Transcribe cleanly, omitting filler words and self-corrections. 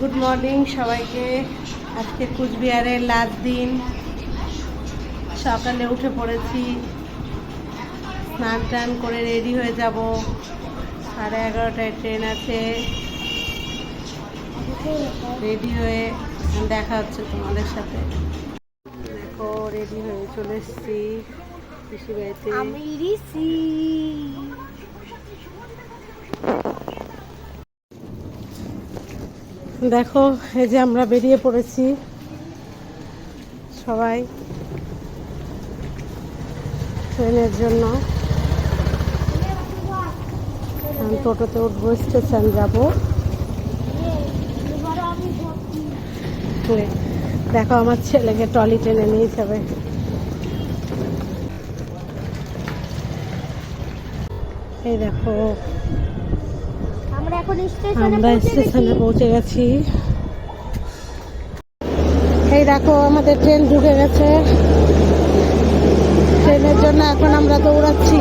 Good morning সবাইকে। আজকে কুচবিহারের last দিন, সকালে উঠে পড়েছি, স্নান টান করে রেডি হয়ে যাব। 11:30টায় ট্রেন আছে। রেডি হয়ে দেখা হচ্ছে তোমাদের সাথে। দেখো রেডি হয়ে চলে এসেছি পিসি বাড়িতে। দেখো এই যে আমরা বেরিয়ে পড়েছি সবাই ট্রেনের জন্য। আমি টোটোতে উঠবো, স্টেশন যাবো। দেখো আমার ছেলেকে ট্রলি টেনে নিয়ে যাবে। এই দেখো আমরা স্টেশনে পৌঁছে গেছি। এই দেখো আমাদের ট্রেন ঢুকে গেছে। ট্রেনের জন্য এখন আমরা দৌড়াচ্ছি।